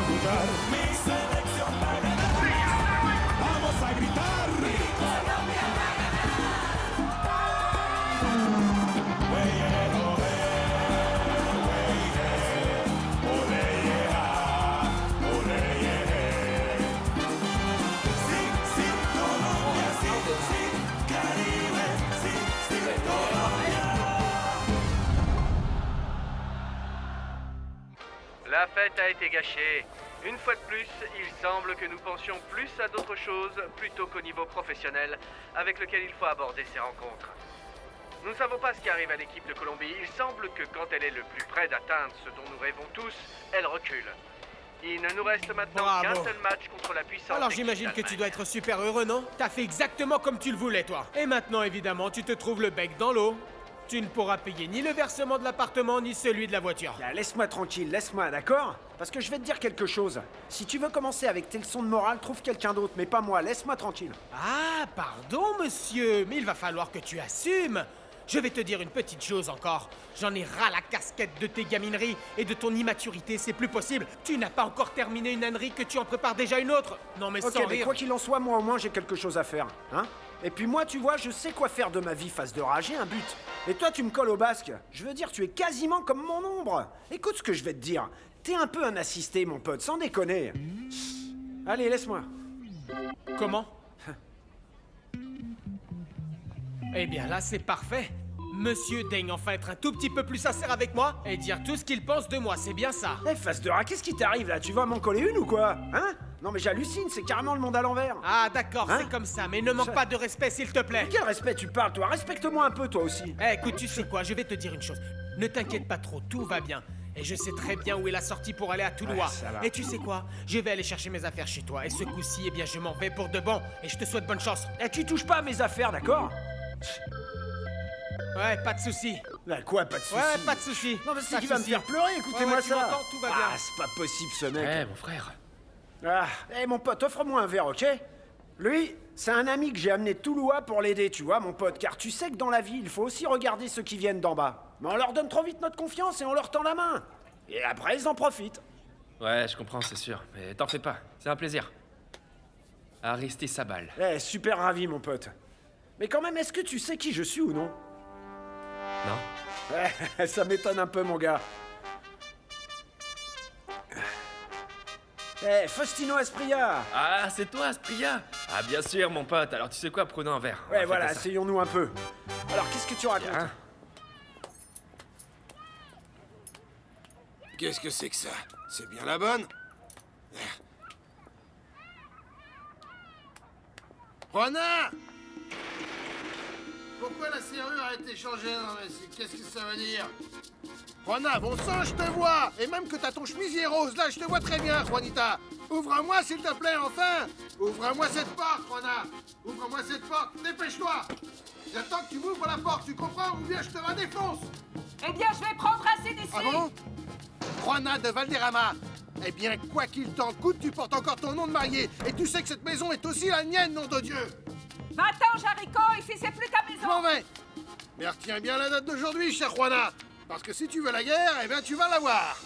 ejecutar mi selección va a ganar. Vamos a gritar. Mi Colombia va a ganar. Wey, oh, wey, ole, yeah, ole, yeah. Sí, sí, Colombia, sí, sí, Caribe, sí, sí, Colombia. La fête a été gâchée. Une fois de plus, il semble que nous pensions plus à d'autres choses plutôt qu'au niveau professionnel avec lequel il faut aborder ces rencontres. Nous ne savons pas ce qui arrive à l'équipe de Colombie. Il semble que quand elle est le plus près d'atteindre ce dont nous rêvons tous, elle recule. Il ne nous reste maintenant qu'un seul match contre la puissance. Alors j'imagine que tu dois être super heureux, non? T'as fait exactement comme tu le voulais, toi. Et maintenant, évidemment, tu te trouves le bec dans l'eau. Tu ne pourras payer ni le versement de l'appartement, ni celui de la voiture. Là, laisse-moi tranquille, laisse-moi, d'accord? Parce que je vais te dire quelque chose. Si tu veux commencer avec tes leçons de morale, trouve quelqu'un d'autre, mais pas moi, laisse-moi tranquille. Ah, pardon, monsieur, mais il va falloir que tu assumes. Je vais te dire une petite chose encore. J'en ai ras la casquette de tes gamineries et de ton immaturité, c'est plus possible. Tu n'as pas encore terminé une ânerie que tu en prépares déjà une autre. Non mais Ok, sans mais rire. quoi qu'il en soit, moi au moins j'ai quelque chose à faire, hein? Et puis moi, tu vois, je sais quoi faire de ma vie face de rage, j'ai un but. Et toi, tu me colles au basque. Je veux dire, tu es quasiment comme mon ombre. Écoute ce que je vais te dire. T'es un peu un assisté, mon pote, sans déconner. Allez, laisse-moi. Comment? Eh bien là, c'est parfait. Monsieur daigne enfin être un tout petit peu plus sincère avec moi et dire tout ce qu'il pense de moi, c'est bien ça. Eh, face de rat, qu'est-ce qui t'arrive là? Tu vas m'en coller une ou quoi? Hein? Non mais j'hallucine, c'est carrément le monde à l'envers. Ah d'accord, Hein? c'est comme ça, mais ne manque pas de respect s'il te plaît. De quel respect tu parles, toi? Respecte-moi un peu, toi aussi. Eh, écoute, tu sais quoi, je vais te dire une chose. Ne t'inquiète pas trop, tout va bien. Et je sais très bien où est la sortie pour aller à Toulouse. Ouais, ça va. Et tu sais quoi? Je vais aller chercher mes affaires chez toi. Et ce coup-ci, eh bien, je m'en vais pour de bon. Et je te souhaite bonne chance. Eh, tu touches pas à mes affaires, d'accord? Ouais, pas de souci. Là, quoi, pas de soucis? Ouais, pas de souci. Non, mais c'est Pas qui de va me souci. faire pleurer, écoutez-moi Ouais, tu ça. m'entends, tout va bien. Ah, c'est pas possible ce mec. Eh, mon frère. Ah, mon pote, offre-moi un verre, ok? Lui, c'est un ami que j'ai amené de Toulouse pour l'aider, tu vois, mon pote, car tu sais que dans la vie, il faut aussi regarder ceux qui viennent d'en bas. Mais on leur donne trop vite notre confiance et on leur tend la main. Et après, ils en profitent. Ouais, je comprends, c'est sûr. Mais t'en fais pas, c'est un plaisir. Aristizabal. Eh, super ravi, mon pote. Mais quand même, est-ce que tu sais qui je suis ou non? Non? Ouais, ça m'étonne un peu, mon gars. Eh, Faustino Aspria. Ah, c'est toi, Aspria? Ah, bien sûr, mon pote. Alors, tu sais quoi, prenons un verre. On va Ouais, voilà, fêter ça. essayons-nous un peu. Alors, qu'est-ce que tu racontes? Hein? Qu'est-ce que c'est que ça? C'est bien la bonne? Juana! Pourquoi la serrure a été changée? Non, mais qu'est-ce que ça veut dire? Juana, bon sang, je te vois! Et même que t'as ton chemisier rose, là, je te vois très bien, Juanita! Ouvre-moi, s'il te plaît, enfin! Ouvre-moi cette porte, Juana! Ouvre-moi cette porte, dépêche-toi! J'attends que tu m'ouvres la porte, tu comprends? Ou bien je te la défonce! Eh bien, je vais prendre assez d'ici. Ah bon? Juana de Valderrama. Eh bien, quoi qu'il t'en coûte, tu portes encore ton nom de mariée. Et tu sais que cette maison est aussi la mienne, nom de Dieu. Va-t'en, Jarico, ici c'est plus ta Je m'en maison. vais. Mais retiens bien la date d'aujourd'hui, cher Juana. Parce que si tu veux la guerre, eh bien, tu vas l'avoir.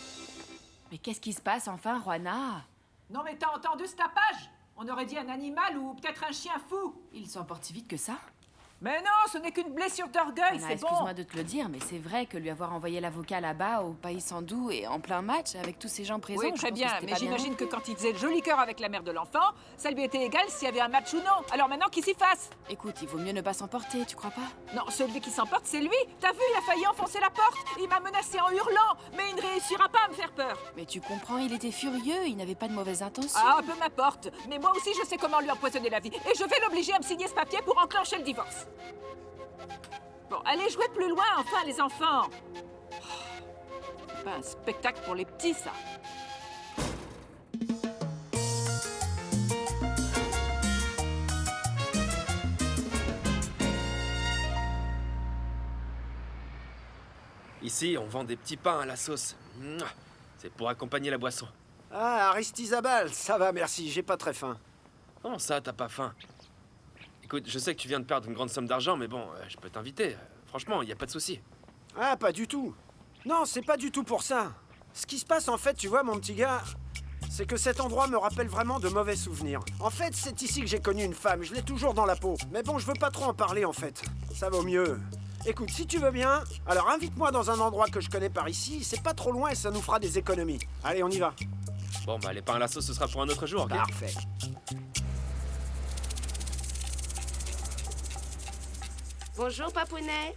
Mais qu'est-ce qui se passe enfin, Juana? Non mais t'as entendu ce tapage? On aurait dit un animal ou peut-être un chien fou. Il s'en porte si vite que ça? Mais non, ce n'est qu'une blessure d'orgueil, Anna, c'est bon. excuse-moi de te le dire, mais c'est vrai que lui avoir envoyé l'avocat là-bas, au Pays Sandou, et en plein match, avec tous ces gens présents... Oui, je très pense bien, que c'était mais pas bien j'imagine non que plus. quand il faisait le joli cœur avec la mère de l'enfant, ça lui était égal s'il y avait un match ou non. Alors maintenant qu'il s'y fasse. Écoute, il vaut mieux ne pas s'emporter, tu crois pas? Non, celui qui s'emporte, c'est lui. T'as vu, il a failli enfoncer la porte. Il m'a menacé en hurlant, mais il ne réussira pas à me faire peur. Mais tu comprends, il était furieux, il n'avait pas de mauvaises intentions. Ah, peu m'importe. Mais moi aussi, je sais comment lui empoisonner la vie. Et je vais l'obliger à me signer ce papier pour enclencher le divorce. Bon, allez jouer plus loin, enfin, les enfants. Oh, c'est pas un spectacle pour les petits, ça. Ici, on vend des petits pains à la sauce. Mouah. C'est pour accompagner la boisson. Ah, Aristizabal, ça va, merci, j'ai pas très faim. Comment ça, t'as pas faim? Écoute, je sais que tu viens de perdre une grande somme d'argent, mais bon, je peux t'inviter. Franchement, y a pas de souci. Ah, pas du tout. Non, c'est pas du tout pour ça. Ce qui se passe, en fait, tu vois, mon petit gars, c'est que cet endroit me rappelle vraiment de mauvais souvenirs. En fait, c'est ici que j'ai connu une femme, je l'ai toujours dans la peau. Mais bon, je veux pas trop en parler en fait. Ça vaut mieux. Écoute, si tu veux bien, alors invite-moi dans un endroit que je connais par ici, c'est pas trop loin et ça nous fera des économies. Allez, on y va. Bon, bah, les pains à la sauce, ce sera pour un autre jour, ok? Parfait. Bonjour, papounet.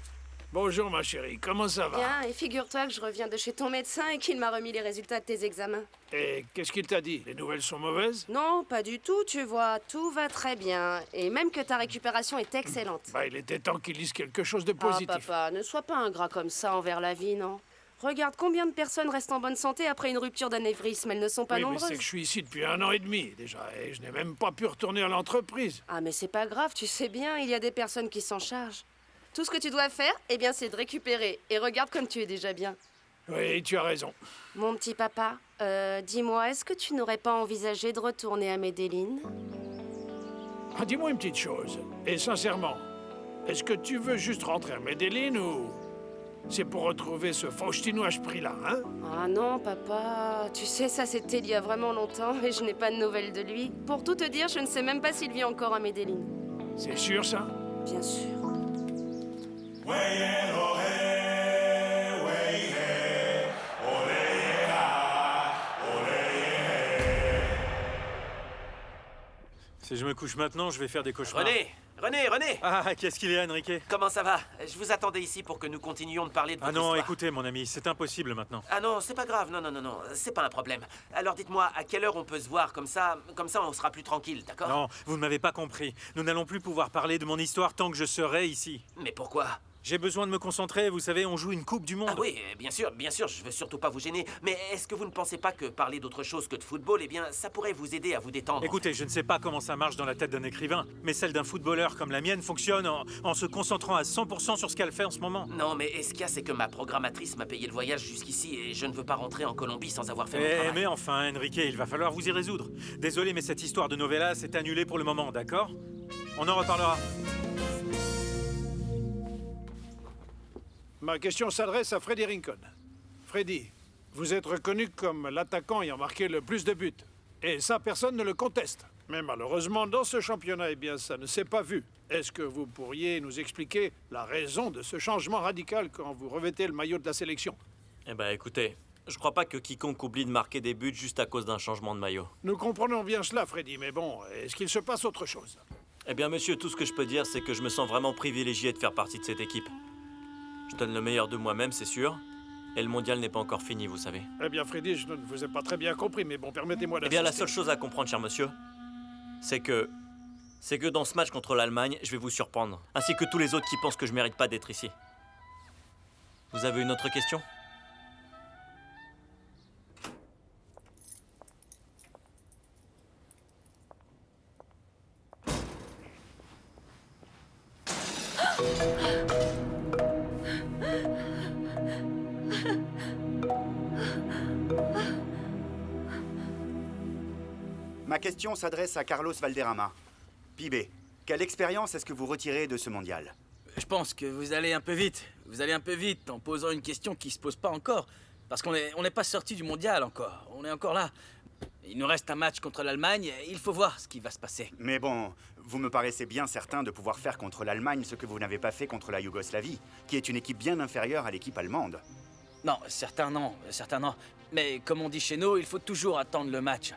Bonjour, ma chérie, comment ça va? Bien, et figure-toi que je reviens de chez ton médecin et qu'il m'a remis les résultats de tes examens. Et qu'est-ce qu'il t'a dit? Les nouvelles sont mauvaises? Non, pas du tout, tu vois. Tout va très bien. Et même que ta récupération est excellente. Bah, il était temps qu'il lise quelque chose de Ah, positif. papa, ne sois pas ingrat comme ça envers la vie, non? Regarde combien de personnes restent en bonne santé après une rupture d'anévrisme. Elles ne sont pas Oui, mais nombreuses. c'est que je suis ici depuis 1 an et demi, déjà, et je n'ai même pas pu retourner à l'entreprise. Ah, mais c'est pas grave, tu sais bien, il y a des personnes qui s'en chargent. Tout ce que tu dois faire, eh bien, c'est de récupérer. Et regarde comme tu es déjà bien. Oui, tu as raison. Mon petit papa, dis-moi, est-ce que tu n'aurais pas envisagé de retourner à Medellin? Ah, dis-moi une petite chose, et sincèrement, est-ce que tu veux juste rentrer à Medellin ou c'est pour retrouver ce Faustino à ce prix-là, hein? Ah non, papa, tu sais, ça c'était il y a vraiment longtemps et je n'ai pas de nouvelles de lui. Pour tout te dire, je ne sais même pas s'il vit encore à Medellin. C'est sûr, ça? Bien sûr. Si je me couche maintenant, je vais faire des cauchemars. René Ah, qu'est-ce qu'il y a, Enrique? Comment ça va? Je vous attendais ici pour que nous continuions de parler de votre Ah non, histoire. écoutez, mon ami, c'est impossible maintenant. Ah non, c'est pas grave, non, c'est pas un problème. Alors dites-moi, à quelle heure on peut se voir comme ça on sera plus tranquille, d'accord? Non, vous ne m'avez pas compris. Nous n'allons plus pouvoir parler de mon histoire tant que je serai ici. Mais pourquoi? J'ai besoin de me concentrer, vous savez, on joue une Coupe du Monde. Ah oui, bien sûr, je veux surtout pas vous gêner. Mais est-ce que vous ne pensez pas que parler d'autre chose que de football, eh bien, ça pourrait vous aider à vous détendre? Écoutez, je ne sais pas comment ça marche dans la tête d'un écrivain, mais celle d'un footballeur comme la mienne fonctionne en se concentrant à 100% sur ce qu'elle fait en ce moment. Non, mais ce qu'il y a, c'est que ma programmatrice m'a payé le voyage jusqu'ici et je ne veux pas rentrer en Colombie sans avoir fait mon travail. Mais enfin, Enrique, il va falloir vous y résoudre. Désolé, mais cette histoire de novella s'est annulée pour le moment, d'accord? On en reparlera. Ma question s'adresse à Freddy Rincon. Freddy, vous êtes reconnu comme l'attaquant ayant marqué le plus de buts. Et ça, personne ne le conteste. Mais malheureusement, dans ce championnat, eh bien, ça ne s'est pas vu. Est-ce que vous pourriez nous expliquer la raison de ce changement radical quand vous revêtez le maillot de la sélection? Eh ben, écoutez, je crois pas que quiconque oublie de marquer des buts juste à cause d'un changement de maillot. Nous comprenons bien cela, Freddy, mais bon, est-ce qu'il se passe autre chose? Eh bien, monsieur, tout ce que je peux dire, c'est que je me sens vraiment privilégié de faire partie de cette équipe. Je donne le meilleur de moi-même, c'est sûr. Et le mondial n'est pas encore fini, vous savez. Eh bien, Freddy, je ne vous ai pas très bien compris, mais bon, permettez-moi Eh bien, la seule chose à comprendre, cher monsieur, c'est que dans ce match contre l'Allemagne, je vais vous surprendre. Ainsi que tous les autres qui pensent que je mérite pas d'être ici. Vous avez une autre question? Ma question s'adresse à Carlos Valderrama. Pibé, quelle expérience est-ce que vous retirez de ce mondial? Je pense que vous allez un peu vite. Vous allez un peu vite en posant une question qui se pose pas encore. Parce qu'on n'est pas sorti du mondial encore. On est encore là. Il nous reste un match contre l'Allemagne. Il faut voir ce qui va se passer. Mais bon, vous me paraissez bien certain de pouvoir faire contre l'Allemagne ce que vous n'avez pas fait contre la Yougoslavie, qui est une équipe bien inférieure à l'équipe allemande. Non, certains non. Mais comme on dit chez nous, il faut toujours attendre le match.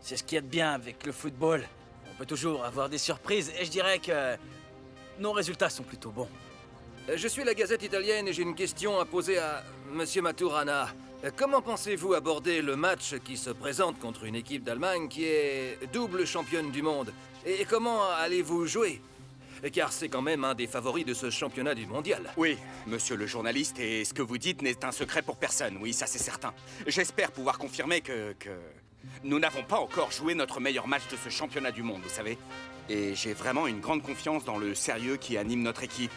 C'est ce qu'il y a de bien avec le football. On peut toujours avoir des surprises. Et je dirais que nos résultats sont plutôt bons. Je suis la Gazette italienne et j'ai une question à poser à Monsieur Maturana. Comment pensez-vous aborder le match qui se présente contre une équipe d'Allemagne qui est double championne du monde? Et comment allez-vous jouer? Car c'est quand même un des favoris de ce championnat du mondial. Oui, monsieur le journaliste, et ce que vous dites n'est un secret pour personne, oui, ça c'est certain. J'espère pouvoir confirmer que nous n'avons pas encore joué notre meilleur match de ce championnat du monde, vous savez. Et j'ai vraiment une grande confiance dans le sérieux qui anime notre équipe.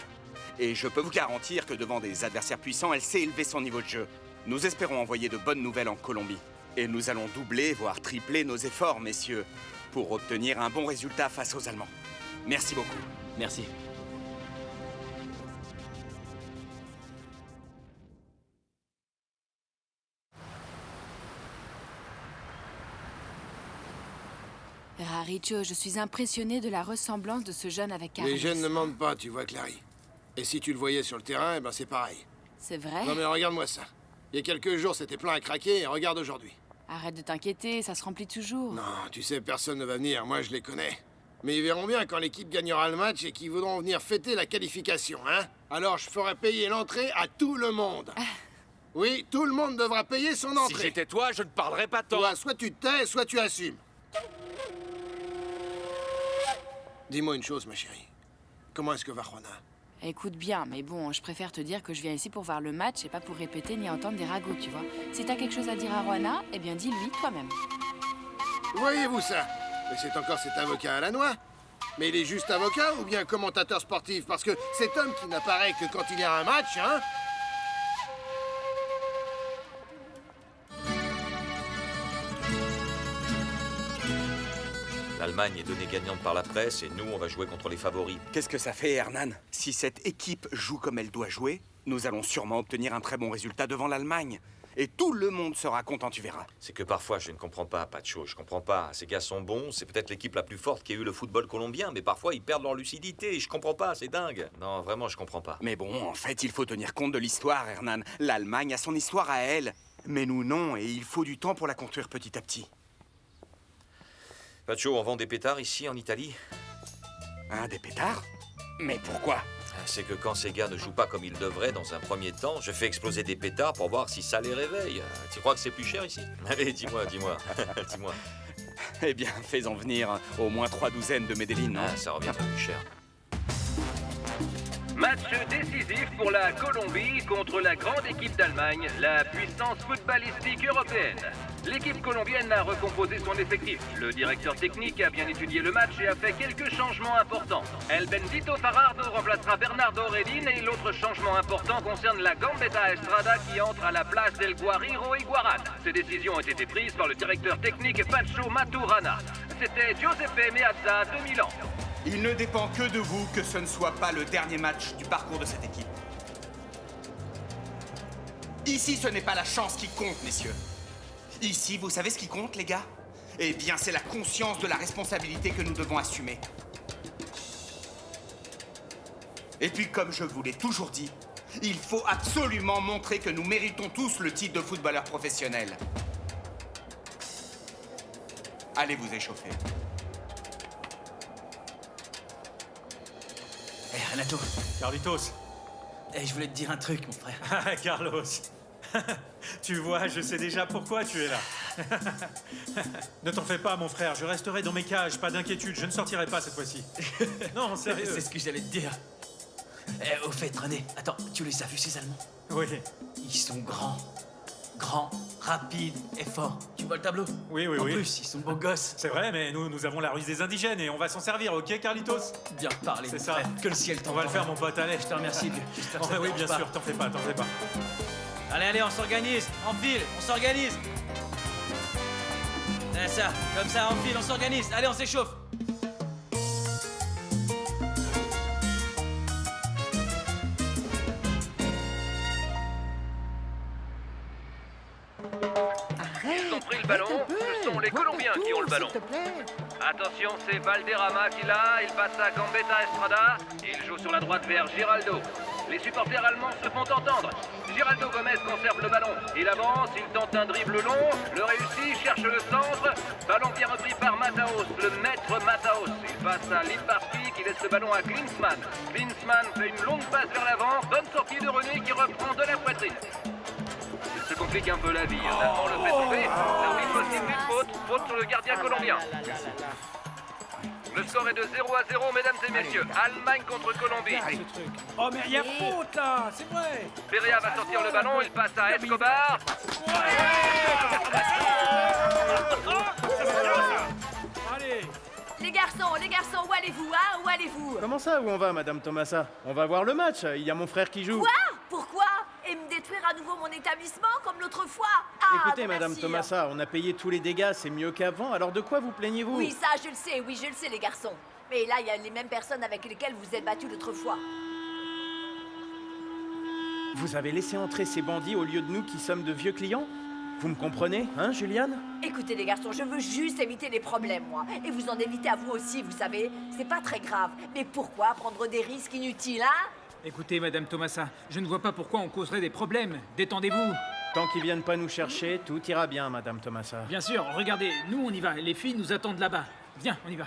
Et je peux vous garantir que devant des adversaires puissants, elle sait élever son niveau de jeu. Nous espérons envoyer de bonnes nouvelles en Colombie. Et nous allons doubler, voire tripler nos efforts, messieurs, pour obtenir un bon résultat face aux Allemands. Merci beaucoup. Merci. Raricho, je suis impressionnée de la ressemblance de ce jeune avec Carlos. Les jeunes ne mentent pas, tu vois, Clary. Et si tu le voyais sur le terrain, eh ben c'est pareil. C'est vrai? Non mais regarde-moi ça. Il y a quelques jours, c'était plein à craquer, et regarde aujourd'hui. Arrête de t'inquiéter, ça se remplit toujours. Non, tu sais, personne ne va venir, moi je les connais. Mais ils verront bien quand l'équipe gagnera le match et qu'ils voudront venir fêter la qualification, hein? Alors je ferai payer l'entrée à tout le monde. Oui, tout le monde devra payer son entrée. Si j'étais toi, je ne parlerais pas tant. Toi, soit tu te tais, soit tu assumes. Dis-moi une chose, ma chérie. Comment est-ce que va Juana? Écoute bien, mais bon, je préfère te dire que je viens ici pour voir le match et pas pour répéter ni entendre des ragots, tu vois. Si t'as quelque chose à dire à Juana, eh bien dis-lui toi-même. Voyez-vous ça? Mais c'est encore cet avocat à la noix. Mais il est juste avocat ou bien commentateur sportif? Parce que cet homme qui n'apparaît que quand il y a un match, hein? L'Allemagne est donnée gagnante par la presse et nous, on va jouer contre les favoris. Qu'est-ce que ça fait, Hernan? Si cette équipe joue comme elle doit jouer, nous allons sûrement obtenir un très bon résultat devant l'Allemagne. Et tout le monde sera content, tu verras. C'est que parfois, je ne comprends pas, Pacho, je comprends pas. Ces gars sont bons, c'est peut-être l'équipe la plus forte qui a eu le football colombien, mais parfois, ils perdent leur lucidité. Je comprends pas, c'est dingue. Non, vraiment, je comprends pas. Mais bon, en fait, il faut tenir compte de l'histoire, Hernan. L'Allemagne a son histoire à elle. Mais nous, non, et il faut du temps pour la construire petit à petit. Pacho, on vend des pétards ici, en Italie? Hein, des pétards? Mais pourquoi? C'est que quand ces gars ne jouent pas comme ils devraient dans un premier temps, je fais exploser des pétards pour voir si ça les réveille. Tu crois que c'est plus cher ici? Allez, dis-moi. Dis-moi. Eh bien, fais-en venir au moins 3 douzaines de Medellin, non? Ça reviendra plus cher. Match décisif pour la Colombie contre la grande équipe d'Allemagne, la puissance footballistique européenne. L'équipe colombienne a recomposé son effectif. Le directeur technique a bien étudié le match et a fait quelques changements importants. El Bendito Farardo remplacera Bernardo Redin et l'autre changement important concerne la Gambetta Estrada qui entre à la place d'El Guariro Higuaran. Ces décisions ont été prises par le directeur technique Pacho Maturana. C'était Giuseppe Meazza de Milan. Il ne dépend que de vous que ce ne soit pas le dernier match du parcours de cette équipe. Ici, ce n'est pas la chance qui compte, messieurs. Ici, vous savez ce qui compte, les gars? Eh bien, c'est la conscience de la responsabilité que nous devons assumer. Et puis, comme je vous l'ai toujours dit, il faut absolument montrer que nous méritons tous le titre de footballeur professionnel. Allez vous échauffer. Eh, Renato. Carlitos. Eh, je voulais te dire un truc, mon frère. Carlos. Tu vois, je sais déjà pourquoi tu es là. Ne t'en fais pas, mon frère, je resterai dans mes cages, pas d'inquiétude, je ne sortirai pas cette fois-ci. Non, sérieux. C'est ce que j'allais te dire. Eh, au fait, René, attends, tu les as vus, ces Allemands? Oui. Ils sont grands, rapides et forts. Tu vois le tableau? Oui. En plus, ils sont beaux gosses. C'est vrai, mais nous avons la ruse des indigènes et on va s'en servir, ok, Carlitos? Bien parlé, c'est mon ça. frère. Que le ciel t'envoie. On va le faire, mon pote, allez. Je te remercie, vieux. J'espère que ça te oui, dérange bien pas. sûr, t'en fais pas. Allez, on s'organise. En file, on s'organise. C'est ça, comme ça, en file, on s'organise. Allez, on s'échauffe. Ils ont pris le ballon, ce sont les Colombiens qui ont le ballon. Attention, c'est Valderrama qui l'a, il passe à Gambetta Estrada, il joue sur la droite vers Giraldo. Les supporters allemands se font entendre. Giraldo Gomez conserve le ballon. Il avance, il tente un dribble long, le réussit, cherche le centre. Ballon bien repris par Mataos, le maître Mataos. Il passe à Liparski qui laisse le ballon à Klinsmann. Klinsmann fait une longue passe vers l'avant, bonne sortie de René qui reprend de la poitrine. Il se complique un peu la vie. L'Allemand le fait tomber. L'arbitre possible une faute sur le gardien colombien. Le score est de 0-0, mesdames et messieurs. Allemagne contre Colombie. Oh, mais il y a faute là, c'est vrai. Perea va sortir le ballon, il passe à Escobar. Allez. Les garçons, où allez-vous, hein? Où allez-vous? Comment ça, où on va, Madame Thomassa? On va voir le match, il y a mon frère qui joue. Quoi? Pourquoi? Et me détruire à nouveau mon établissement comme l'autre fois? Écoutez, non, Madame merci. Thomassa, on a payé tous les dégâts, c'est mieux qu'avant, alors de quoi vous plaignez-vous? Oui, ça, je le sais, les garçons. Mais là, il y a les mêmes personnes avec lesquelles vous êtes battus l'autre fois. Vous avez laissé entrer ces bandits au lieu de nous qui sommes de vieux clients? Vous me comprenez, hein, Juliane? Écoutez les garçons, je veux juste éviter les problèmes, moi. Et vous en évitez à vous aussi, vous savez. C'est pas très grave. Mais pourquoi prendre des risques inutiles, hein? Écoutez, Madame Thomassa, je ne vois pas pourquoi on causerait des problèmes. Détendez-vous. Tant qu'ils viennent pas nous chercher, tout ira bien, Madame Thomassa. Bien sûr, regardez, nous on y va. Les filles nous attendent là-bas. Viens, on y va.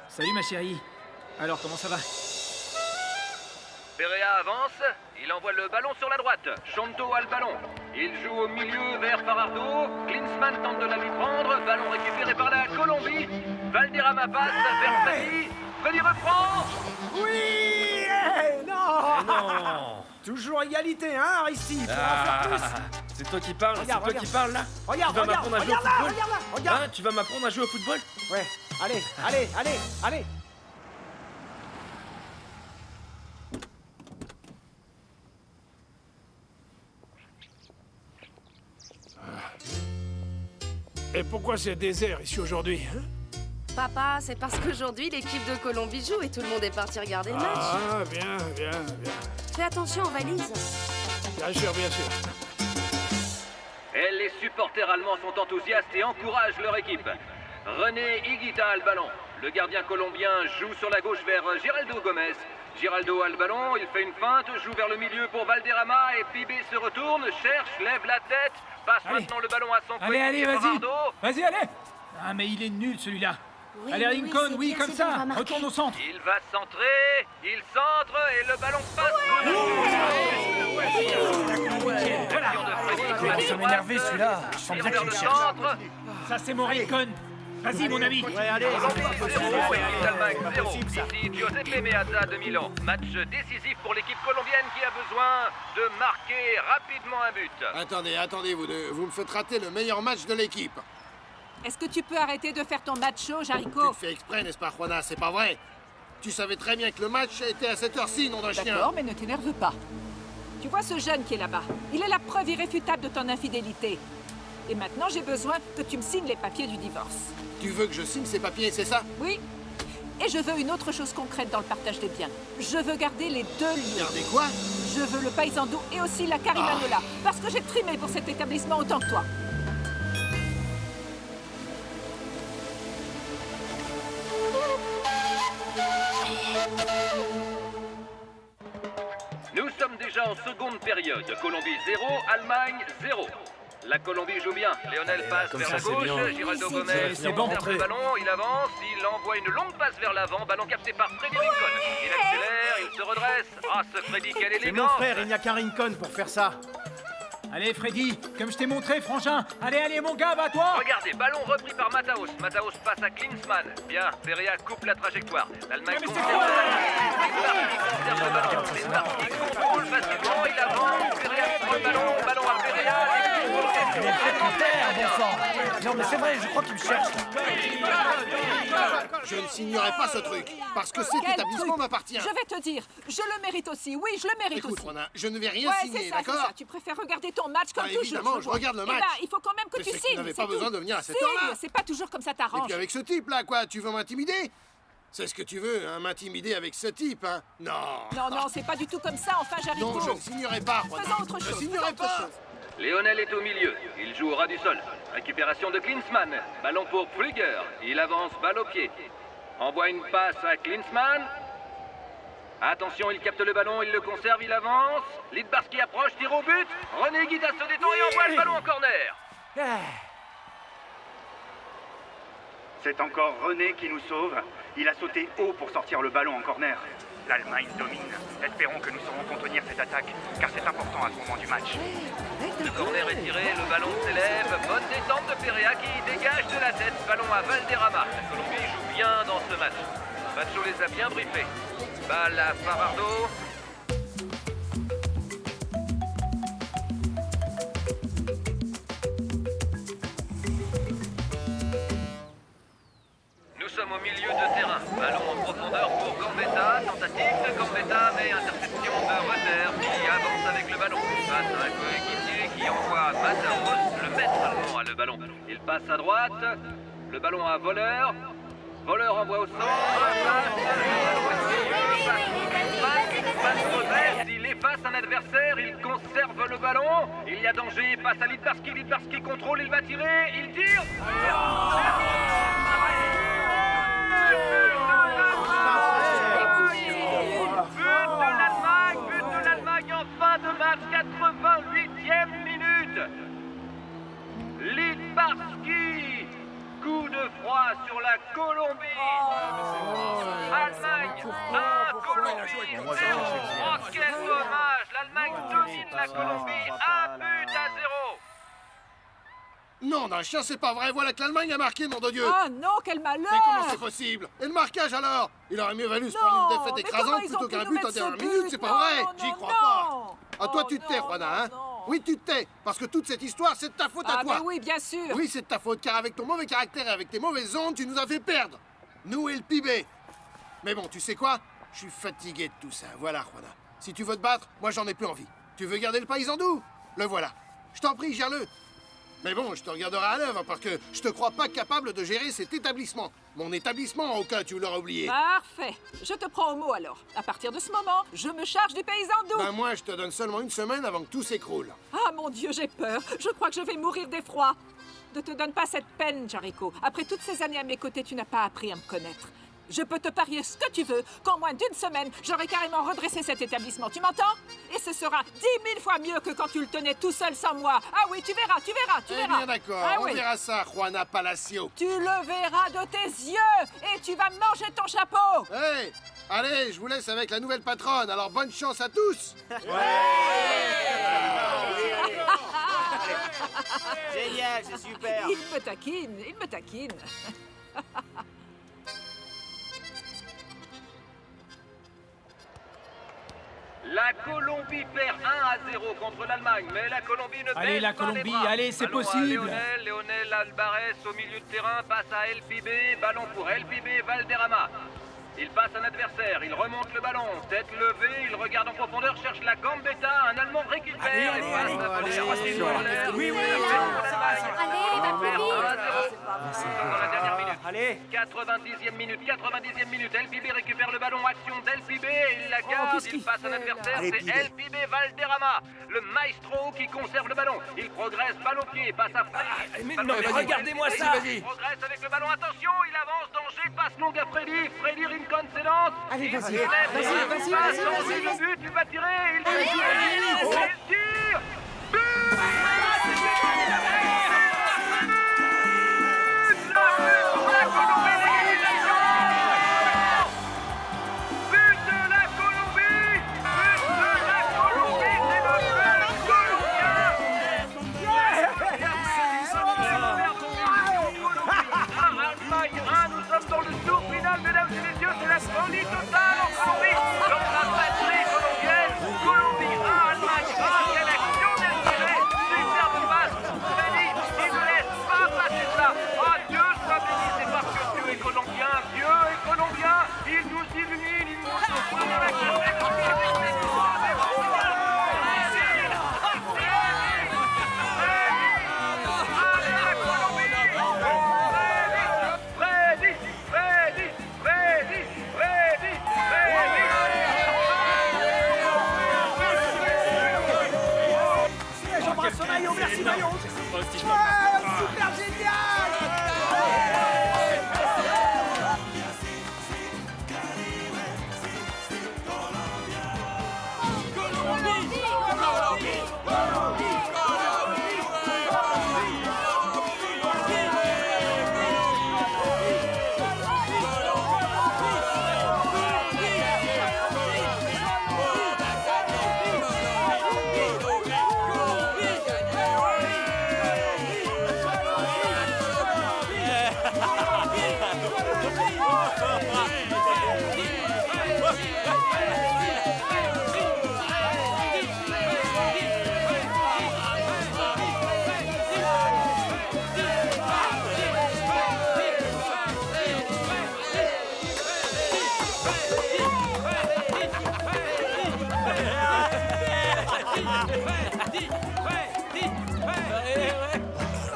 Salut ma chérie. Alors, comment ça va? Perea avance, il envoie le ballon sur la droite. Shanto a le ballon. Il joue au milieu vers Farardo. Klinsmann tente de la lui prendre. Ballon récupéré par la Colombie. Valderrama passe vers Freddy. Freddy reprend. Oui. Non. Toujours égalité, hein, Aristide? Pour en faire plus. C'est toi qui parles, Regarde, c'est toi qui parles là. Regarde, tu vas m'apprendre à jouer au regarde là, football. regarde là, regarde. Hein, tu vas m'apprendre à jouer au football? Ouais, allez. Et pourquoi c'est désert ici aujourd'hui, hein? Papa, c'est parce qu'aujourd'hui, l'équipe de Colombie joue et tout le monde est parti regarder le match. Ah, bien. Fais attention aux valises. Bien sûr. Et les supporters allemands sont enthousiastes et encouragent leur équipe. René Higuita a le ballon. Le gardien colombien joue sur la gauche vers Giraldo Gomez. Giraldo a le ballon, il fait une feinte, joue vers le milieu pour Valderrama et Pibé se retourne, cherche, lève la tête, passe maintenant le ballon à son Allez, vas-y. Farardo. Vas-y, allez. Ah, mais il est nul celui-là. Allez, Lincoln, oui, comme ça. Retourne au centre. Il va centrer, il centre et le ballon passe. Il va m'énerver celui-là. Je sens bien qu'il me cherche. Ça, c'est mon Lincoln. Vas-y, mon ami. Ouais, allez. L'Allemagne 0. Ici Giuseppe Meazza de Milan. Match décisif pour l'équipe colombienne qui a besoin de marquer rapidement un but. Attendez, vous deux. Vous me faites rater le meilleur match de l'équipe. Est-ce que tu peux arrêter de faire ton macho, Tu Jarico? le fais exprès, n'est-ce pas, Juana? C'est pas vrai. Tu savais très bien que le match était à cette heure-ci, nom d'un chien. D'accord, mais ne t'énerve pas. Tu vois ce jeune qui est là-bas? Il est la preuve irréfutable de ton infidélité. Et maintenant, j'ai besoin que tu me signes les papiers du divorce. Tu veux que je signe ces papiers, c'est ça? Oui. Et je veux une autre chose concrète dans le partage des biens. Je veux garder les 2 lieux. Garder quoi? Je veux le paysandou et aussi la Carimanola. Parce que j'ai trimé pour cet établissement autant que toi. Nous sommes déjà en seconde période. Colombie 0, Allemagne 0. La Colombie joue bien. Lionel passe vers la gauche. Giraldo Gomez conserve le ballon. Il avance. Il envoie une longue passe vers l'avant. Ballon capté par Freddy Rincon. Il accélère. Il se redresse. Ah, ce Freddy, quelle C'est élégance! mon frère, il n'y a qu'un Rincon pour faire ça. Allez, Freddy, comme je t'ai montré, frangin. Allez, mon gars, bats-toi. Regardez, ballon repris par Mataos. Mataos passe à Klinsmann. Bien, Perea coupe la trajectoire. L'Allemagne conserve le ballon. Les Marquis contrôle facilement. Il avance. Perea prend le ballon. Ballon à Perea. Non, mais c'est vrai, je crois qu'il me cherche. Je ne signerai pas ce truc, parce que cet Quel établissement truc? m'appartient. Je vais te dire, je le mérite aussi. Oui, je le mérite Écoute, aussi. Rona, je ne vais rien Ouais, signer, c'est ça, d'accord? c'est ça. Tu préfères regarder ton match comme Bah, toujours. évidemment, je vois. regarde le Eh match. ben, il faut quand même que Mais tu c'est que signes. tu n'avais c'est pas besoin tout. de venir à cette Signe, heure-là. c'est pas toujours comme ça Et t'arrange. puis avec ce type-là, quoi, tu veux m'intimider? C'est ce que tu veux, hein, m'intimider avec ce type, hein? Non. Non, c'est pas du tout comme ça, enfin, Jarico. Non, je ne signerai pas, Rona. Faisons autre Je chose. signerai faisons autre pas. chose. Lionel est au milieu. Il joue au ras du sol. Récupération de Klinsmann. Ballon pour Pfluger. Il avance, balle au pied. Envoie une passe à Klinsmann. Attention, il capte le ballon, il le conserve, il avance. Lidbarski approche, tire au but. René Higuita se détend et envoie le ballon en corner. C'est encore René qui nous sauve. Il a sauté haut pour sortir le ballon en corner. L'Allemagne domine. Espérons que nous saurons contenir cette attaque, car c'est important à ce moment du match. Le corner est tiré, le ballon s'élève. Bonne descente de Perea qui dégage de la tête. Ballon à Valderrama. La Colombie joue bien dans ce match. Macho les a bien briefés. Balle à Farardo. Nous sommes au milieu de terrain. Ballon en profondeur pour Gambetta. Tentative de Gambetta, mais interception de Reuter qui avance avec le ballon. Passe à un coéquipier qui envoie Mataos. Le maître allemand a le ballon. Il passe à droite. Le ballon à Voleur. Voleur envoie au centre. Passe revers. Il est passe un adversaire, il conserve le ballon. Il y a danger, passe à Lidbarski, Lidbarski contrôle, il va tirer, il tire. But de l'Allemagne en fin de match, 88e minute. Lidbarski, coup de froid sur la Colombie. Allemagne 1, Colombie 0. Oh, quel dommage, l'Allemagne domine la Colombie, 1 but à 0. Non, d'un chien, c'est pas vrai. Voilà que l'Allemagne a marqué, nom de Dieu. Oh non, quel malheur! Mais comment c'est possible? Et le marquage alors? Il aurait mieux valu se prendre une défaite écrasante plutôt qu'un but en dernière minute, c'est pas vrai? J'y crois pas. Ah, toi, tu te tais, Juana, hein? Oui, tu te tais, parce que toute cette histoire, c'est de ta faute à toi. Ah, mais oui, bien sûr. Oui, c'est de ta faute, car avec ton mauvais caractère et avec tes mauvaises ondes, tu nous as fait perdre. Nous et le Pibé. Mais bon, tu sais quoi? Je suis fatigué de tout ça. Voilà, Juana. Si tu veux te battre, moi, j'en ai plus envie. Tu veux garder le paysan doux? Le voilà. Je t'en prie, gère-le. Mais bon, je te regarderai à l'œuvre parce que je te crois pas capable de gérer cet établissement. Mon établissement, au cas où tu l'auras oublié. Parfait. Je te prends au mot alors. À partir de ce moment, je me charge du paysan doux. Ben moi, je te donne seulement une semaine avant que tout s'écroule. Ah mon Dieu, j'ai peur. Je crois que je vais mourir d'effroi. Ne te donne pas cette peine, Jericho. Après toutes ces années à mes côtés, tu n'as pas appris à me connaître. Je peux te parier ce que tu veux qu'en moins d'une semaine, j'aurai carrément redressé cet établissement. Tu m'entends? Et ce sera 10 000 fois mieux que quand tu le tenais tout seul sans moi. Ah oui, tu verras, tu verras, tu verras. Eh bien d'accord, ah, on oui. verra ça, Juana Palacio. Tu le verras de tes yeux et tu vas manger ton chapeau. Hey, allez, je vous laisse avec la nouvelle patronne. Alors bonne chance à tous. Génial, c'est super. Il me taquine, il me taquine. La Colombie perd 1-0 contre l'Allemagne, mais la Colombie ne Allez, baisse la pas les Colombie, bras. allez, c'est Ballon à possible. Léonel Alvarez au milieu de terrain, passe à El Pibé, ballon pour El Pibé, Valderrama. Il passe un adversaire, il remonte le ballon, tête levée, il regarde en profondeur, cherche la gambetta, un Allemand récupère et passe Oui, oui, dans la dernière minute. Allez. 90e minute, El Pibé récupère le ballon, action d'El Pibé, il la garde, il passe un adversaire, c'est El Pibé Valderrama, le maestro qui conserve le ballon. Il progresse, balle au pied, passe à Freddy. non, mais regardez-moi ça. Il progresse avec le ballon, attention, il avance, danger, passe longue à Freddy, Freddy Rincon s'élance. Allez, Il vas-y, se lève, vas-y, il vas-y, passe, vas-y, danger, vas-y. le but, il va tirer, il tire, nous sommes dans le tour final, mesdames et messieurs, c'est la folie totale en Colombie. Dans la patrie colombienne, Colombie 1, Allemagne 1, quelle action d'espérer. Superbe passe, Freddy, il ne laisse pas passer ça. Oh Dieu soit béni, c'est parce que Dieu est colombien, Dieu est colombien, il nous illumine, il nous offre la J'embrasse ce maillot, merci maillot. Super génial.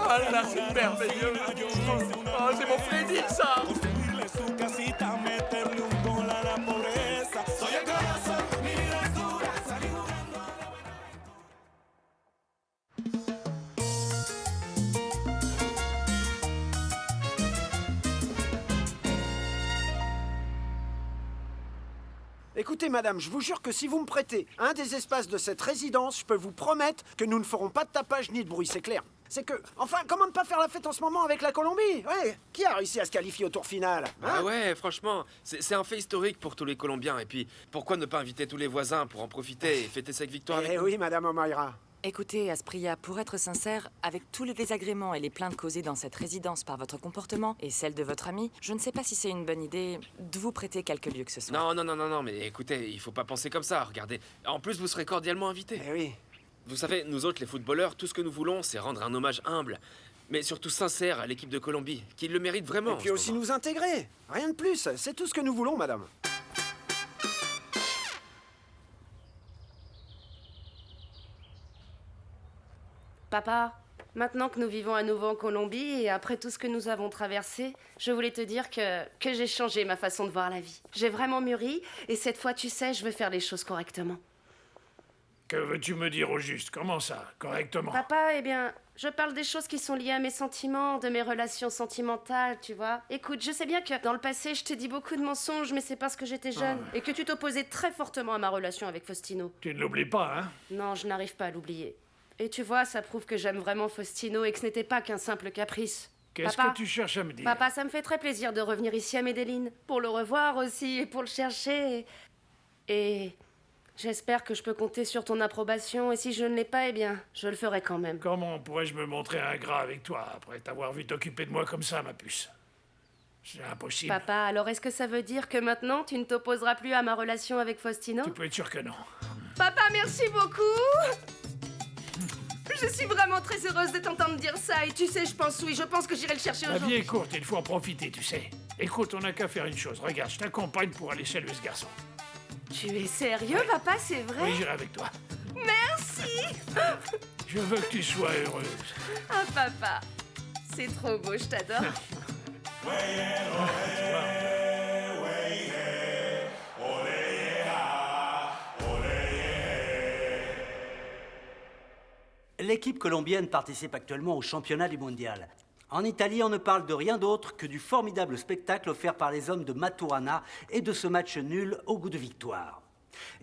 Oh là là, c'est merveilleux. Oh, c'est mon Freddy, ça. Écoutez, madame, je vous jure que si vous me prêtez un des espaces de cette résidence, je peux vous promettre que nous ne ferons pas de tapage ni de bruit, c'est clair. C'est que, enfin, comment ne pas faire la fête en ce moment avec la Colombie? Ouais, qui a réussi à se qualifier au tour final? Ah ouais, franchement, c'est un fait historique pour tous les Colombiens. Et puis, pourquoi ne pas inviter tous les voisins pour en profiter et fêter cette victoire avec nous? Oui, madame Omaira. Écoutez, Asprilla, pour être sincère, avec tous les désagréments et les plaintes causées dans cette résidence par votre comportement et celle de votre ami, je ne sais pas si c'est une bonne idée de vous prêter quelques lieux que ce soit. Non, mais écoutez, il faut pas penser comme ça, regardez. En plus, vous serez cordialement invités. Oui. Vous savez, nous autres, les footballeurs, tout ce que nous voulons, c'est rendre un hommage humble, mais surtout sincère à l'équipe de Colombie, qui le mérite vraiment. Et puis aussi nous intégrer. Rien de plus, c'est tout ce que nous voulons, madame. Papa, maintenant que nous vivons à nouveau en Colombie et après tout ce que nous avons traversé, je voulais te dire que j'ai changé ma façon de voir la vie. J'ai vraiment mûri et cette fois, tu sais, je veux faire les choses correctement. Que veux-tu me dire au juste? Comment ça, correctement? Papa, eh bien, je parle des choses qui sont liées à mes sentiments, de mes relations sentimentales, tu vois. Écoute, je sais bien que dans le passé, je t'ai dit beaucoup de mensonges, mais c'est parce que j'étais jeune et que tu t'opposais très fortement à ma relation avec Faustino. Tu ne l'oublies pas, hein? Non, je n'arrive pas à l'oublier. Et tu vois, ça prouve que j'aime vraiment Faustino et que ce n'était pas qu'un simple caprice. Qu'est-ce que tu cherches à me dire? Papa, ça me fait très plaisir de revenir ici à Medellín, pour le revoir aussi et pour le chercher. Et j'espère que je peux compter sur ton approbation, et si je ne l'ai pas, eh bien, je le ferai quand même. Comment pourrais-je me montrer ingrat avec toi après t'avoir vu t'occuper de moi comme ça, ma puce? C'est impossible. Papa, alors est-ce que ça veut dire que maintenant, tu ne t'opposeras plus à ma relation avec Faustino? Tu peux être sûr que non. Papa, merci beaucoup! Je suis vraiment très heureuse de t'entendre dire ça, et tu sais, je pense que j'irai le chercher La vie aujourd'hui. est courte, il faut en profiter, tu sais. Écoute, on n'a qu'à faire une chose. Regarde, je t'accompagne pour aller saluer ce garçon. Tu es sérieux, papa, c'est vrai? Oui, j'irai avec toi. Merci! Je veux que tu sois heureuse. Ah, papa, c'est trop beau, je t'adore. L'équipe colombienne participe actuellement au championnat du mondial. En Italie, on ne parle de rien d'autre que du formidable spectacle offert par les hommes de Maturana et de ce match nul au goût de victoire.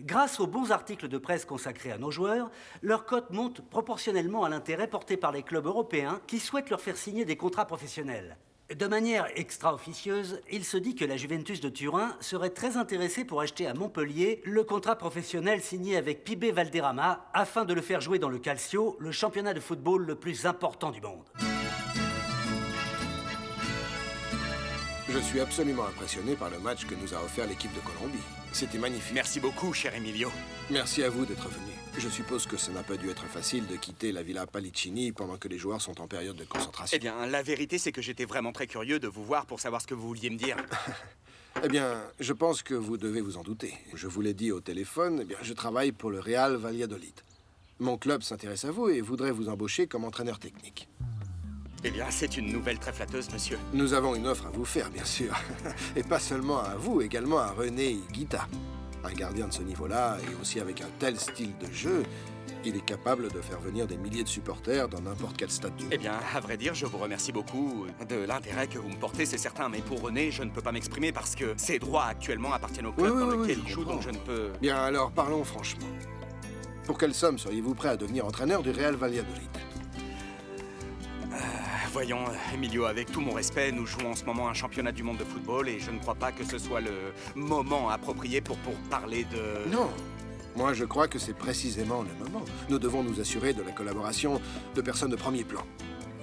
Grâce aux bons articles de presse consacrés à nos joueurs, leur cote monte proportionnellement à l'intérêt porté par les clubs européens qui souhaitent leur faire signer des contrats professionnels. De manière extra-officieuse, il se dit que la Juventus de Turin serait très intéressée pour acheter à Montpellier le contrat professionnel signé avec Pibé Valderrama afin de le faire jouer dans le Calcio, le championnat de football le plus important du monde. Je suis absolument impressionné par le match que nous a offert l'équipe de Colombie. C'était magnifique. Merci beaucoup, cher Emilio. Merci à vous d'être venu. Je suppose que ça n'a pas dû être facile de quitter la Villa Palicini pendant que les joueurs sont en période de concentration. Eh bien, la vérité, c'est que j'étais vraiment très curieux de vous voir pour savoir ce que vous vouliez me dire. Eh bien, je pense que vous devez vous en douter. Je vous l'ai dit au téléphone, eh bien, je travaille pour le Real Valladolid. Mon club s'intéresse à vous et voudrait vous embaucher comme entraîneur technique. Eh bien, c'est une nouvelle très flatteuse, monsieur. Nous avons une offre à vous faire, bien sûr. Et pas seulement à vous, également à René Higuita. Un gardien de ce niveau-là, et aussi avec un tel style de jeu, il est capable de faire venir des milliers de supporters dans n'importe quel stade du monde. Eh bien, à vrai dire, je vous remercie beaucoup de l'intérêt que vous me portez, c'est certain. Mais pour René, je ne peux pas m'exprimer parce que ses droits actuellement appartiennent au club dans lequel il joue, donc je ne peux... Bien, alors parlons franchement. Pour quelle somme seriez-vous prêt à devenir entraîneur du Real Valladolid? Voyons, Emilio, avec tout mon respect, nous jouons en ce moment un championnat du monde de football et je ne crois pas que ce soit le moment approprié pour parler de... Non. Moi, je crois que c'est précisément le moment. Nous devons nous assurer de la collaboration de personnes de premier plan.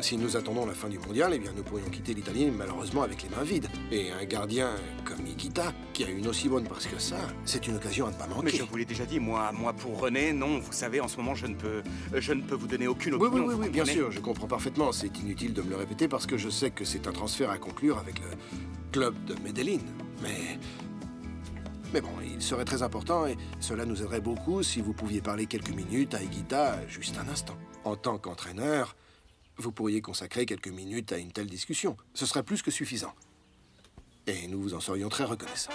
Si nous attendons la fin du mondial, eh bien, nous pourrions quitter l'Italie malheureusement avec les mains vides. Et un gardien comme Higuita, qui a une aussi bonne presse que ça, c'est une occasion à ne pas manquer. Mais je vous l'ai déjà dit, moi pour René, non, vous savez, en ce moment, je ne peux vous donner aucune opinion. Oui, bien sûr, je comprends parfaitement. C'est inutile de me le répéter parce que je sais que c'est un transfert à conclure avec le club de Medellín. Mais bon, il serait très important et cela nous aiderait beaucoup si vous pouviez parler quelques minutes à Higuita, juste un instant. En tant qu'entraîneur, vous pourriez consacrer quelques minutes à une telle discussion. Ce serait plus que suffisant. Et nous vous en serions très reconnaissants.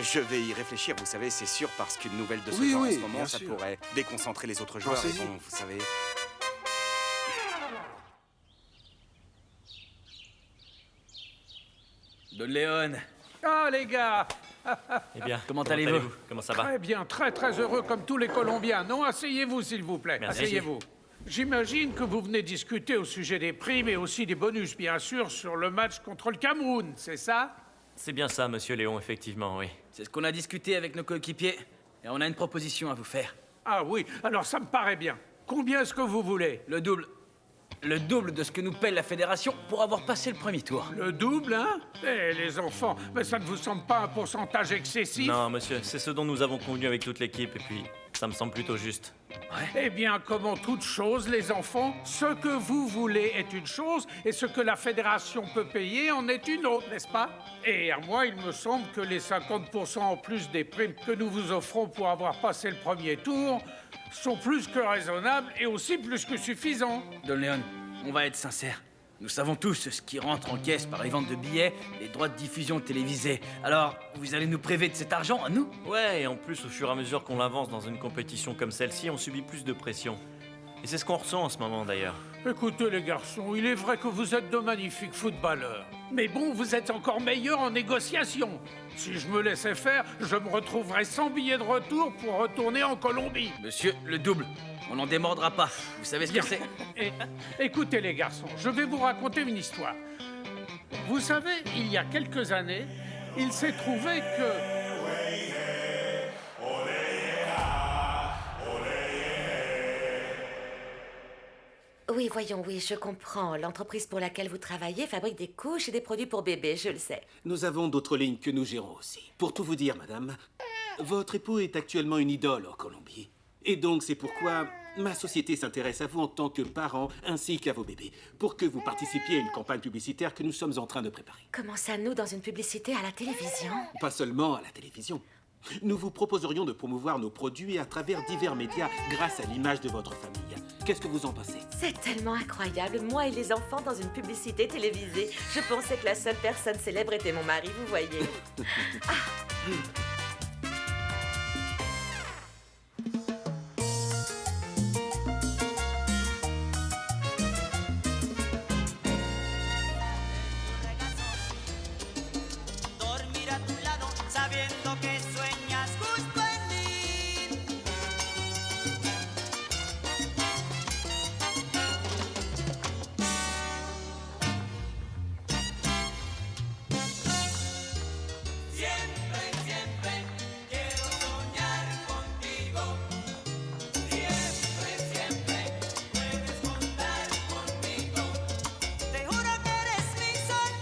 Je vais y réfléchir, vous savez, c'est sûr, parce qu'une nouvelle de ce genre en ce moment, ça pourrait déconcentrer les autres joueurs. Et bon, vous savez... Don Léon. Oh, les gars, Eh bien, comment allez-vous? Comment ça va? Très bien, très très heureux comme tous les Colombiens. Non, asseyez-vous s'il vous plaît. Merci. Asseyez-vous. J'imagine que vous venez discuter au sujet des primes et aussi des bonus, bien sûr, sur le match contre le Cameroun, c'est ça? C'est bien ça, monsieur Léon, effectivement, oui. C'est ce qu'on a discuté avec nos coéquipiers. Et on a une proposition à vous faire. Ah oui, alors ça me paraît bien. Combien est-ce que vous voulez? Le double. Le double de ce que nous paie la fédération pour avoir passé le premier tour. Le double, hein? Eh, les enfants, mais ça ne vous semble pas un pourcentage excessif? Non, monsieur, c'est ce dont nous avons convenu avec toute l'équipe, et puis ça me semble plutôt juste. Eh bien, comme en toute chose, les enfants, ce que vous voulez est une chose, et ce que la fédération peut payer en est une autre, n'est-ce pas? Et à moi, il me semble que les 50% en plus des primes que nous vous offrons pour avoir passé le premier tour sont plus que raisonnables et aussi plus que suffisants. Don Léon, on va être sincères. Nous savons tous ce qui rentre en caisse par les ventes de billets, les droits de diffusion télévisés. Alors, vous allez nous priver de cet argent à nous? Ouais, et en plus, au fur et à mesure qu'on avance dans une compétition comme celle-ci, on subit plus de pression. Et c'est ce qu'on ressent en ce moment, d'ailleurs. Écoutez, les garçons, il est vrai que vous êtes de magnifiques footballeurs. Mais bon, vous êtes encore meilleurs en négociation. Si je me laissais faire, je me retrouverais sans billet de retour pour retourner en Colombie. Monsieur, le double. On n'en démordra pas. Vous savez ce que c'est? Écoutez, les garçons, je vais vous raconter une histoire. Vous savez, il y a quelques années, il s'est trouvé que... Oui, voyons, oui, je comprends. L'entreprise pour laquelle vous travaillez fabrique des couches et des produits pour bébés, je le sais. Nous avons d'autres lignes que nous gérons aussi. Pour tout vous dire, madame, votre époux est actuellement une idole en Colombie. Et donc, c'est pourquoi ma société s'intéresse à vous en tant que parent ainsi qu'à vos bébés, pour que vous participiez à une campagne publicitaire que nous sommes en train de préparer. Comment ça, nous, dans une publicité à la télévision? Pas seulement à la télévision. Nous vous proposerions de promouvoir nos produits à travers divers médias grâce à l'image de votre famille. Qu'est-ce que vous en pensez? C'est tellement incroyable, moi et les enfants dans une publicité télévisée. Je pensais que la seule personne célèbre était mon mari, vous voyez. Dormir a tu lado sabiendo que sueñas justo en mí. Siempre, siempre quiero soñar contigo. Siempre, siempre puedes contar conmigo. Te juro que eres mi sol.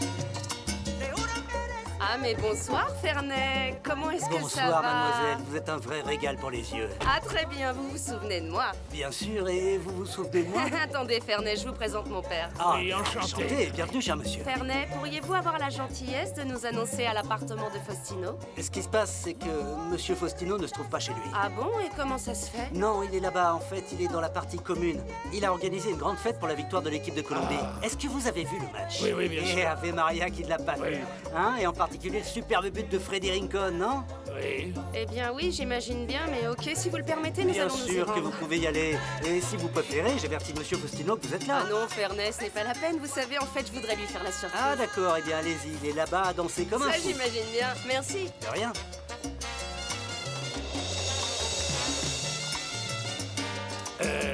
Te juro que eres... Ah, mais bonsoir, Ferney. Comment est-ce que ça va? Bonsoir, mademoiselle. Vous êtes un vrai régal pour les yeux. Ah, très bien. Vous vous souvenez de moi? Bien sûr, et vous vous souvenez de moi? Attendez, Ferney, je vous présente mon père. Ah, enchanté. Bienvenue, cher monsieur. Ferney, pourriez-vous avoir la gentillesse de nous annoncer à l'appartement de Faustino? Ce qui se passe, c'est que monsieur Faustino ne se trouve pas chez lui. Ah bon? Et comment ça se fait? Non, il est là-bas. En fait, il est dans la partie commune. Il a organisé une grande fête pour la victoire de l'équipe de Colombie. Est-ce que vous avez vu le match? Oui, oui, bien sûr. Et Ave Maria qui ne l'a pas vu. Hein? Et en particulier le superbe but de Freddy Rincon, non? Oui. Eh bien oui, j'imagine bien, mais ok, si vous le permettez, nous Bien allons nous y sûr que rendre. vous pouvez y aller. Et si vous préférez, j'avertis monsieur Faustino que vous êtes là. Ah non, Ferney, ce n'est pas la peine. Vous savez, en fait, je voudrais lui faire la surprise. Ah d'accord, eh bien allez-y, il est là-bas à danser comme un Ça, fou. j'imagine bien. Merci. De rien.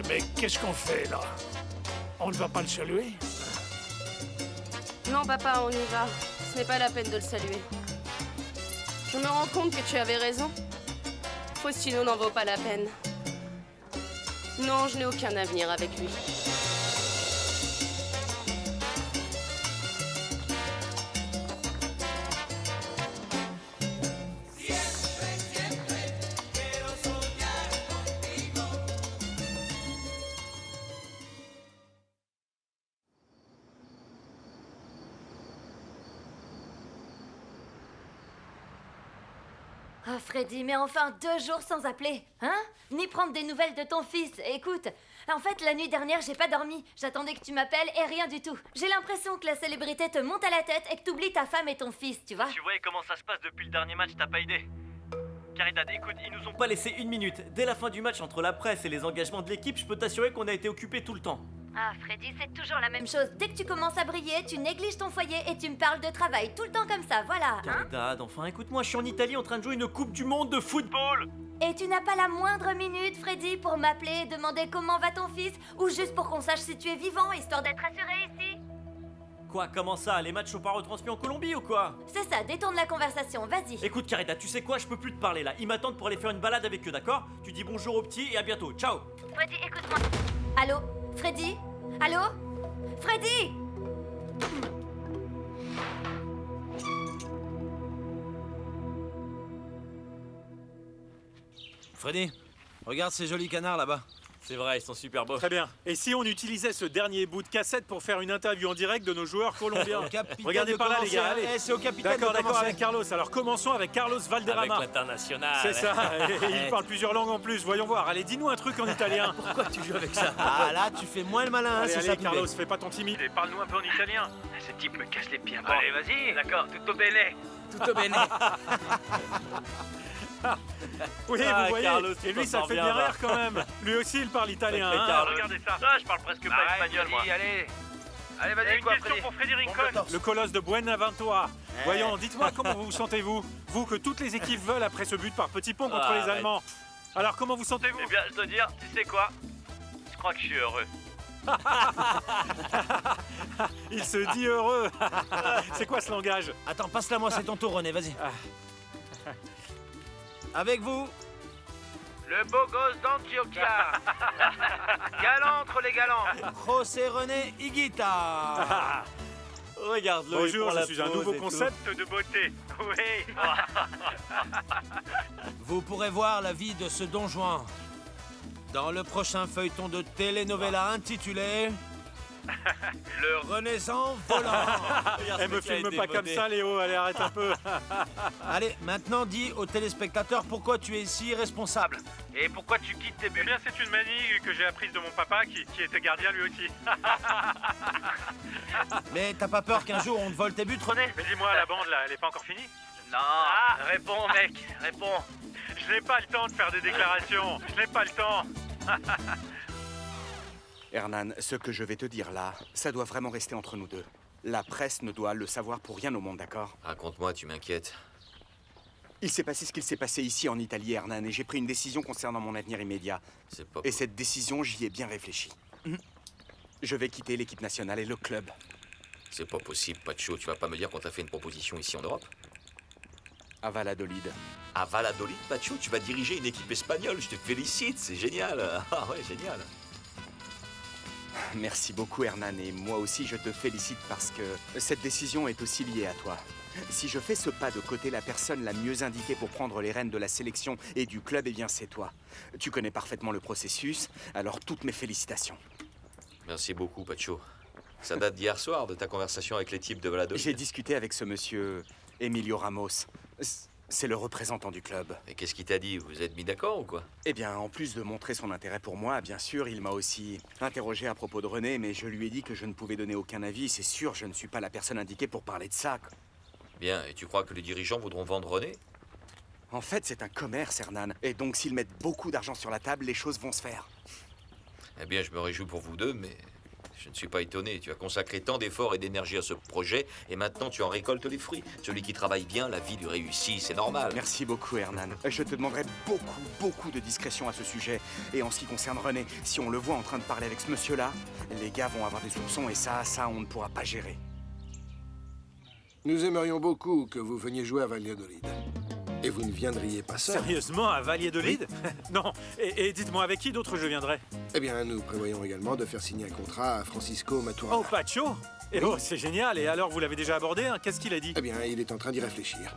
Mais qu'est-ce qu'on fait, là? On ne va pas le saluer? Non, papa, on y va. Ce n'est pas la peine de le saluer. Je me rends compte que tu avais raison. Faustino n'en vaut pas la peine. Non, je n'ai aucun avenir avec lui. Siempre, siempre quiero soñar contigo. Oh Freddy, mais enfin 2 jours sans appeler, hein? Ni prendre des nouvelles de ton fils. Écoute, en fait, la nuit dernière, j'ai pas dormi. J'attendais que tu m'appelles et rien du tout. J'ai l'impression que la célébrité te monte à la tête et que t'oublies ta femme et ton fils, tu vois? Tu vois comment ça se passe depuis le dernier match, t'as pas idée? Caridad, écoute, ils nous ont pas laissé une minute. Dès la fin du match, entre la presse et les engagements de l'équipe, je peux t'assurer qu'on a été occupés tout le temps. Ah, Freddy, c'est toujours la même chose. Dès que tu commences à briller, tu négliges ton foyer et tu me parles de travail. Tout le temps comme ça, voilà. Hein? Dad, enfin, écoute-moi, je suis en Italie en train de jouer une Coupe du Monde de football. Et tu n'as pas la moindre minute, Freddy, pour m'appeler et demander comment va ton fils, ou juste pour qu'on sache si tu es vivant, histoire d'être assuré ici? Quoi, comment ça? Les matchs sont pas retransmis en Colombie ou quoi? C'est ça, détourne la conversation, vas-y. Écoute, Carita, tu sais quoi? Je peux plus te parler là. Ils m'attendent pour aller faire une balade avec eux, d'accord? Tu dis bonjour aux petits et à bientôt. Ciao. Freddy, écoute-moi. Allô? Freddy? Allô? Freddy? Freddy, regarde ces jolis canards là-bas. C'est vrai, ils sont super beaux. Très bien. Et si on utilisait ce dernier bout de cassette pour faire une interview en direct de nos joueurs colombiens? Regardez par là, les gars, allez. C'est au capitaine. D'accord, avec Carlos. Alors commençons avec Carlos Valderrama. Avec l'international. C'est ça, et il parle plusieurs langues en plus. Voyons voir. Allez, dis-nous un truc en italien. Pourquoi tu joues avec ça? Ah là, tu fais moins le malin, hein, Allez, c'est allez, ça. Carlos, fais pas ton timide. Et parle-nous un peu en italien. Ce type me casse les pieds. Bon. Allez, vas-y. D'accord, tutto bene. Tutto bene. Oui, Ah, vous voyez, Carlos, et lui ça le fait bien rire quand même. Lui aussi il parle italien. Hein. Regardez ça. Ah, je parle presque pas espagnol, moi. Allez. Allez, vas-y, quoi, question pour Freddy Rincon. Le colosse de Buenaventura. Voyons, dites-moi comment vous vous sentez-vous? Vous que toutes les équipes veulent après ce but par petit pont contre les Allemands. Alors comment vous sentez-vous? Eh bien, je dois dire, tu sais quoi? Je crois que je suis heureux. Il se dit heureux. C'est quoi ce langage? Attends, passe-la moi, c'est ton tour, René, vas-y. Avec vous, Le beau gosse d'Antioquia. Galant entre les galants. José René Higuita. Regarde-le. Bonjour, je suis un nouveau concept De beauté. Oui. Vous pourrez voir la vie de ce Don Juan dans le prochain feuilleton de telenovela intitulé Le Renaissant volant. Elle me filme pas comme ça, Léo, allez, arrête un peu. Allez, maintenant dis aux téléspectateurs pourquoi tu es si irresponsable. Et pourquoi tu quittes tes buts? Eh bien, c'est une manie que j'ai apprise de mon papa qui était gardien lui aussi. Mais t'as pas peur qu'un jour on te vole tes buts, René? Mais dis-moi, la bande là, elle est pas encore finie? Non, réponds, mec, réponds. Je n'ai pas le temps de faire des déclarations. Je n'ai pas le temps. Hernan, ce que je vais te dire là, ça doit vraiment rester entre nous deux. La presse ne doit le savoir pour rien au monde, d'accord? Raconte-moi, tu m'inquiètes. Il s'est passé ce qu'il s'est passé ici en Italie, Hernan, et j'ai pris une décision concernant mon avenir immédiat. C'est pas... Et cette décision, j'y ai bien réfléchi. Je vais quitter l'équipe nationale et le club. C'est pas possible, Pacho. Tu vas pas me dire qu'on t'a fait une proposition ici en Europe? À Valladolid. À Valladolid, Pacho? Tu vas diriger une équipe espagnole. Je te félicite, c'est génial. Ah ouais, génial. Merci beaucoup, Hernan, et moi aussi je te félicite parce que cette décision est aussi liée à toi. Si je fais ce pas de côté, la personne la mieux indiquée pour prendre les rênes de la sélection et du club, eh bien c'est toi. Tu connais parfaitement le processus, alors toutes mes félicitations. Merci beaucoup, Pacho. Ça date d'hier soir, de ta conversation avec les types de Valladolid. J'ai discuté avec ce monsieur Emilio Ramos. C'est le représentant du club. Et qu'est-ce qu'il t'a dit? Vous êtes mis d'accord ou quoi? Eh bien, en plus de montrer son intérêt pour moi, bien sûr, il m'a aussi interrogé à propos de René, mais je lui ai dit que je ne pouvais donner aucun avis. C'est sûr, je ne suis pas la personne indiquée pour parler de ça. Bien, et tu crois que les dirigeants voudront vendre René? En fait, c'est un commerce, Hernan. Et donc, s'ils mettent beaucoup d'argent sur la table, les choses vont se faire. Eh bien, je me réjouis pour vous deux, mais je ne suis pas étonné. Tu as consacré tant d'efforts et d'énergie à ce projet, et maintenant tu en récoltes les fruits. Celui qui travaille bien, la vie lui réussit, c'est normal. Merci beaucoup, Hernan. Je te demanderai beaucoup de discrétion à ce sujet. Et en ce qui concerne René, si on le voit en train de parler avec ce monsieur-là, les gars vont avoir des soupçons, et ça, on ne pourra pas gérer. Nous aimerions beaucoup que vous veniez jouer à Valladolid. Et vous ne viendriez pas seul. Sérieusement, à Valladolid? Oui. Non. Et dites-moi, avec qui d'autre je viendrai? Eh bien, nous prévoyons également de faire signer un contrat à Francisco Maturana. Oh, Pacho? Et oh, c'est génial. Et alors, vous l'avez déjà abordé, hein? Qu'est-ce qu'il a dit? Eh bien, il est en train d'y réfléchir.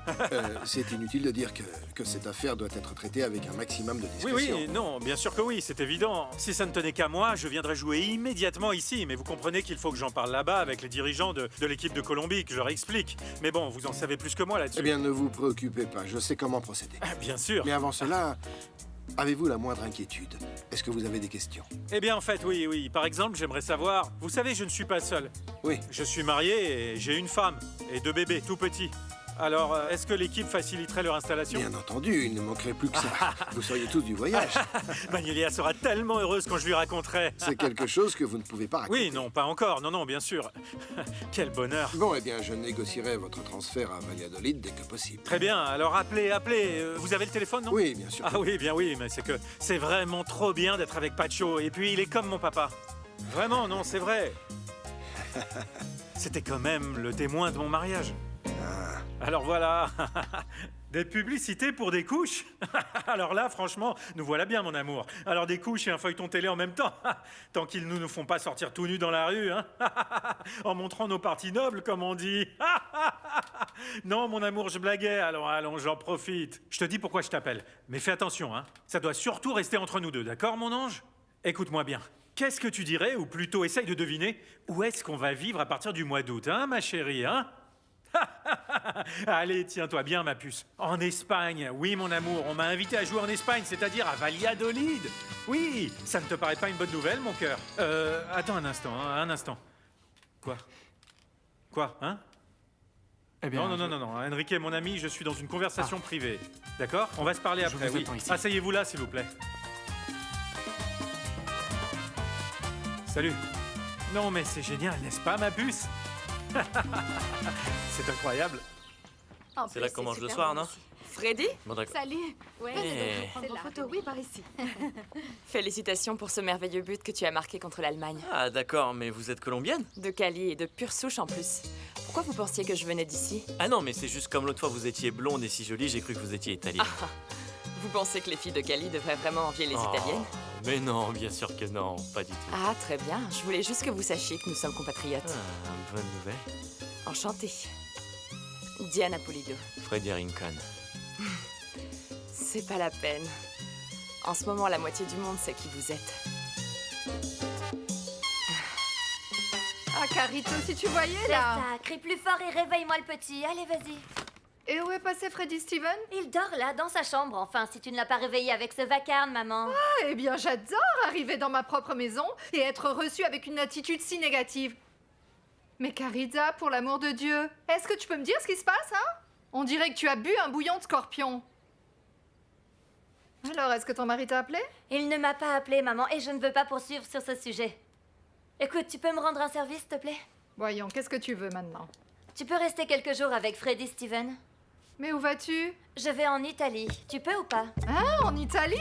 C'est inutile de dire que cette affaire doit être traitée avec un maximum de discrétion. Oui, non, bien sûr que oui, c'est évident. Si ça ne tenait qu'à moi, je viendrais jouer immédiatement ici. Mais vous comprenez qu'il faut que j'en parle là-bas avec les dirigeants de l'équipe de Colombie, que je leur explique. Mais bon, vous en savez plus que moi là-dessus. Eh bien, ne vous préoccupez pas, je sais comment procéder. Bien sûr. Mais avant cela, avez-vous la moindre inquiétude? Est-ce que vous avez des questions? Eh bien, en fait, oui. Par exemple, j'aimerais savoir... Vous savez, je ne suis pas seul. Oui. Je suis marié et j'ai une femme et 2 bébés, tout petits. Alors, est-ce que l'équipe faciliterait leur installation? Bien entendu, il ne manquerait plus que ça. Vous seriez tous du voyage. Magnolia sera tellement heureuse quand je lui raconterai. C'est quelque chose que vous ne pouvez pas raconter. Oui, non, pas encore. Non, bien sûr. Quel bonheur. Bon, eh bien, je négocierai votre transfert à Valladolid dès que possible. Très bien, alors appelez. Vous avez le téléphone, non? Oui, bien sûr. Ah oui, bien oui, mais c'est que c'est vraiment trop bien d'être avec Pacho. Et puis, il est comme mon papa. Vraiment, non, c'est vrai. C'était quand même le témoin de mon mariage. Alors voilà, des publicités pour des couches. Alors là, franchement, nous voilà bien, mon amour. Alors des couches et un feuilleton télé en même temps. Tant qu'ils ne nous font pas sortir tout nus dans la rue, hein. En montrant nos parties nobles, comme on dit. Non, mon amour, je blaguais. Allons, j'en profite. Je te dis pourquoi je t'appelle. Mais fais attention, hein. Ça doit surtout rester entre nous deux, d'accord, mon ange? Écoute-moi bien. Qu'est-ce que tu dirais, ou plutôt essaye de deviner, où est-ce qu'on va vivre à partir du mois d'août, hein, ma chérie, hein? Allez, tiens-toi bien, ma puce. En Espagne, oui, mon amour, on m'a invité à jouer en Espagne, c'est-à-dire à Valladolid. Oui, ça ne te paraît pas une bonne nouvelle, mon cœur? Attends un instant, hein, un instant. Quoi, hein? Eh bien, non, Enrique, mon ami, je suis dans une conversation privée. D'accord? On va se parler après, vous oui. attends ici. Asseyez-vous là, s'il vous plaît. Salut. Non, mais c'est génial, n'est-ce pas, ma puce? C'est incroyable. C'est là qu'on mange le soir, non? Freddy? Bon, d'accord. Salut. Ouais, Eh. c'est la photo. Oui, par ici. Félicitations pour ce merveilleux but que tu as marqué contre l'Allemagne. Ah, d'accord, mais vous êtes colombienne? De Cali et de pure souche en plus. Pourquoi vous pensiez que je venais d'ici? Ah non, mais c'est juste comme l'autre fois vous étiez blonde et si jolie, j'ai cru que vous étiez italienne. Ah, vous pensez que les filles de Cali devraient vraiment envier les Oh, Italiennes? Mais non, bien sûr que non, pas du tout. Ah, très bien. Je voulais juste que vous sachiez que nous sommes compatriotes. Ah, bonne nouvelle. Enchantée. Diana Pulido. Freddy Rincon. C'est pas la peine. En ce moment, la moitié du monde sait qui vous êtes. Ah, Carito, si tu voyais C'est là. ça, crie plus fort et réveille-moi le petit. Allez, vas-y. Et où est passé Freddy Steven? Il dort là, dans sa chambre. Enfin, si tu ne l'as pas réveillé avec ce vacarme, maman. Ah, eh bien, j'adore arriver dans ma propre maison et être reçue avec une attitude si négative. Mais Carita, pour l'amour de Dieu, est-ce que tu peux me dire ce qui se passe, hein? On dirait que tu as bu un bouillon de scorpion. Alors, est-ce que ton mari t'a appelé? Il ne m'a pas appelé, maman, et je ne veux pas poursuivre sur ce sujet. Écoute, tu peux me rendre un service, s'il te plaît? Voyons, qu'est-ce que tu veux maintenant? Tu peux rester quelques jours avec Freddy Steven? Mais où vas-tu? Je vais en Italie. Tu peux ou pas? Ah, en Italie?